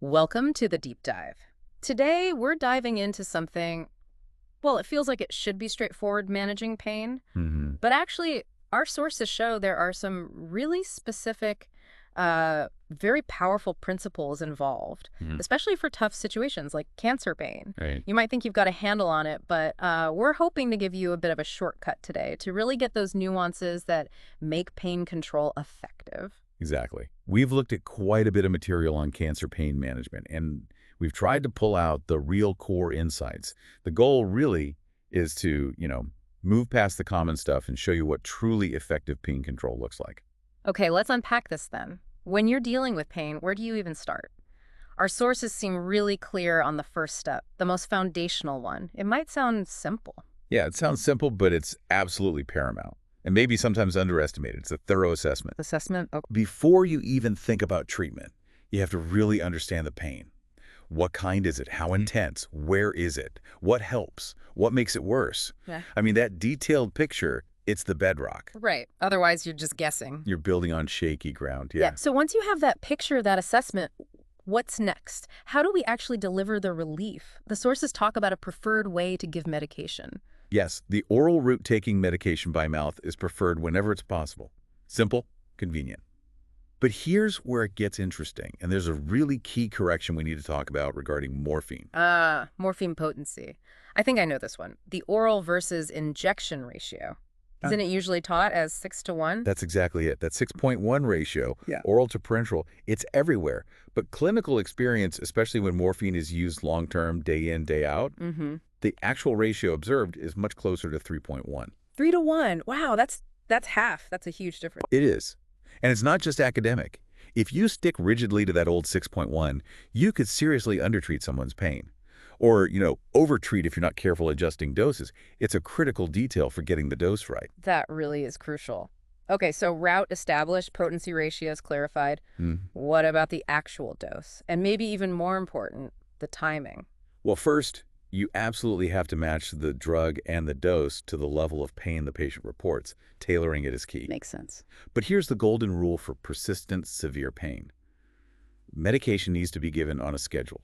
Welcome to the deep dive. Today, we're diving into something, well, it feels like it should be straightforward managing pain, Hmm. but actually, our sources show there are some really specific, very powerful principles involved, Hmm. especially for tough situations like cancer pain. Right. You might think you've got a handle on it, but we're hoping to give you a bit of a shortcut today to really get those nuances that make pain control effective. Exactly. We've looked at quite a bit of material on cancer pain management, and we've tried to pull out the real core insights. The goal really is to, move past the common stuff and show you what truly effective pain control looks like. Okay, let's unpack this then. When you're dealing with pain, where do you even start? Our sources seem really clear on the first step, the most foundational one. It might sound simple. Yeah, it sounds simple, but it's absolutely paramount, and maybe sometimes underestimated. It's a thorough assessment. Assessment? Oh, Before you even think about treatment, you have to really understand the pain. What kind is it? How intense? Where is it? What helps? What makes it worse? yeah. I mean, that detailed picture, it's the bedrock. Right. Otherwise, you're just guessing. You're building on shaky ground. Yeah. Yeah. So once you have that picture, that assessment, what's next? How do we actually deliver the relief? The sources talk about a preferred way to give medication. Yes, the oral route taking medication by mouth is preferred whenever it's possible. Simple, convenient. But here's where it gets interesting, and there's a really key correction we need to talk about regarding morphine. Morphine potency. I think I know this one. The oral versus injection ratio. Ah. Isn't it usually taught as 6 to 1? That's exactly it. That 6.1 ratio, Yeah. oral to parenteral, it's everywhere. But clinical experience, especially when morphine is used long-term, day in, day out, Mm-hmm. the actual ratio observed is much closer to 3.1. 3 to 1. Wow, that's half. That's a huge difference. It is. And it's not just academic. If you stick rigidly to that old 6.1, you could seriously undertreat someone's pain. Or, overtreat if you're not careful adjusting doses. It's a critical detail for getting the dose right. That really is crucial. Okay, so route established, potency ratios clarified. Hmm. What about the actual dose? And maybe even more important, the timing. Well, first, you absolutely have to match the drug and the dose to the level of pain the patient reports. Tailoring it is key. Makes sense. But here's the golden rule for persistent, severe pain. Medication needs to be given on a schedule,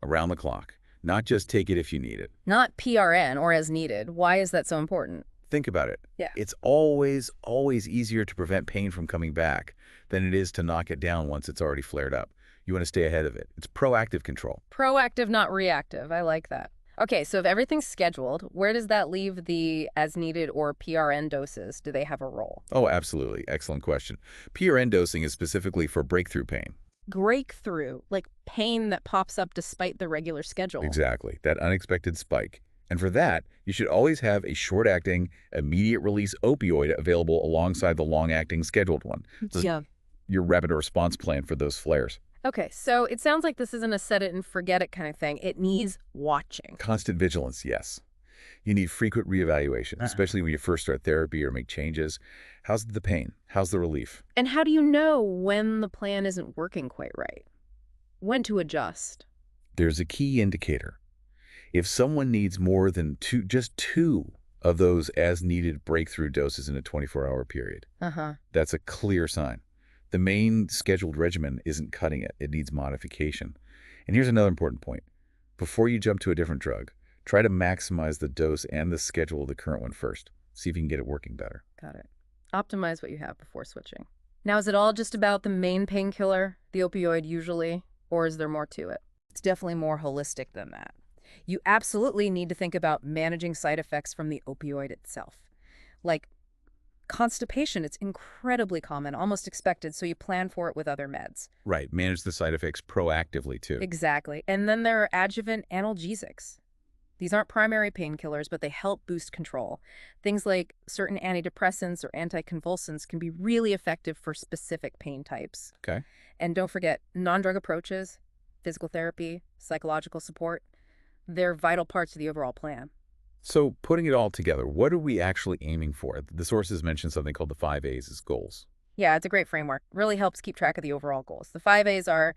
around the clock, not just take it if you need it. Not PRN or as needed. Why is that so important? Think about it. Yeah. It's always, always easier to prevent pain from coming back than it is to knock it down once it's already flared up. You want to stay ahead of it. It's proactive control. Proactive, not reactive. I like that. Okay, so if everything's scheduled, where does that leave the as needed or PRN doses? Do they have a role? Oh, absolutely. Excellent question. PRN dosing is specifically for breakthrough pain. Breakthrough, like pain that pops up despite the regular schedule. Exactly, that unexpected spike. And for that, you should always have a short-acting, immediate-release opioid available alongside the long-acting scheduled one. This is Yeah. your rapid response plan for those flares. Okay, so it sounds like this isn't a set it and forget it kind of thing. It needs watching. Constant vigilance, yes. You need frequent reevaluation, especially when you first start therapy or make changes. How's the pain? How's the relief? And how do you know when the plan isn't working quite right? When to adjust? There's a key indicator. If someone needs more than just two of those as-needed breakthrough doses in a 24-hour period, Uh-huh. that's a clear sign. The main scheduled regimen isn't cutting it. It needs modification. And here's another important point. Before you jump to a different drug, try to maximize the dose and the schedule of the current one first. See if you can get it working better. Got it. Optimize what you have before switching. Now, is it all just about the main painkiller, the opioid usually, or is there more to it? It's definitely more holistic than that. You absolutely need to think about managing side effects from the opioid itself. Like constipation, it's incredibly common, almost expected, so you plan for it with other meds. Right. Manage the side effects proactively, too. Exactly. And then there are adjuvant analgesics. These aren't primary painkillers, but they help boost control. Things like certain antidepressants or anticonvulsants can be really effective for specific pain types. Okay. And don't forget, non-drug approaches, physical therapy, psychological support, they're vital parts of the overall plan. So putting it all together, what are we actually aiming for? The sources mentioned something called the 5 A's as goals. Yeah, it's a great framework. Really helps keep track of the overall goals. The 5 A's are,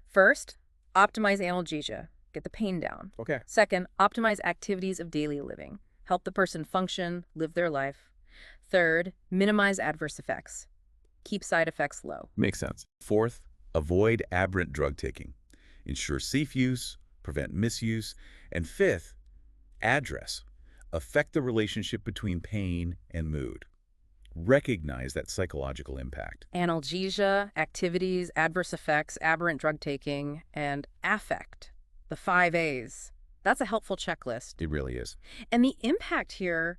first, optimize analgesia, get the pain down. Okay. Second, optimize activities of daily living, help the person function, live their life. Third, minimize adverse effects, keep side effects low. Makes sense. Fourth, avoid aberrant drug taking. ensure safe use, prevent misuse, and fifth, address, affect the relationship between pain and mood. Recognize that psychological impact. Analgesia, activities, adverse effects, aberrant drug taking, and affect. The 5 A's. That's a helpful checklist. It really is. And the impact here,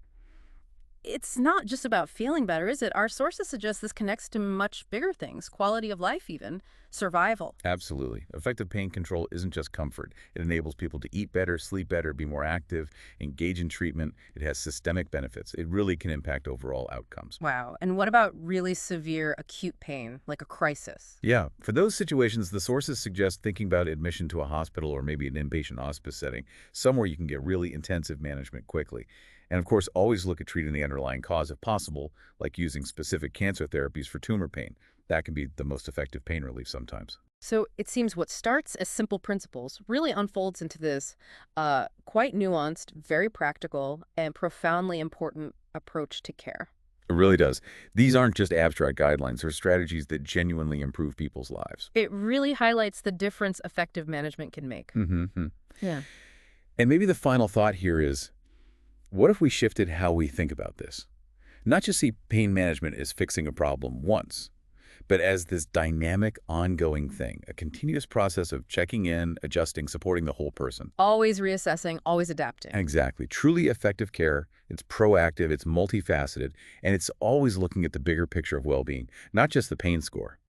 it's not just about feeling better, is it? Our sources suggest this connects to much bigger things, quality of life even, survival. Absolutely. Effective pain control isn't just comfort. It enables people to eat better, sleep better, be more active, engage in treatment. It has systemic benefits. It really can impact overall outcomes. Wow. And what about really severe acute pain, like a crisis? Yeah, for those situations, the sources suggest thinking about admission to a hospital or maybe an inpatient hospice setting, somewhere you can get really intensive management quickly. And of course, always look at treating the underlying cause if possible, like using specific cancer therapies for tumor pain. That can be the most effective pain relief sometimes. So it seems what starts as simple principles really unfolds into this quite nuanced, very practical, and profoundly important approach to care. It really does. These aren't just abstract guidelines. They're strategies that genuinely improve people's lives. It really highlights the difference effective management can make. Mm-hmm. Yeah. And maybe the final thought here is, what if we shifted how we think about this? Not just see pain management as fixing a problem once, but as this dynamic, ongoing thing, a continuous process of checking in, adjusting, supporting the whole person. Always reassessing, always adapting. Exactly. Truly effective care, it's proactive, it's multifaceted, and it's always looking at the bigger picture of well-being, not just the pain score.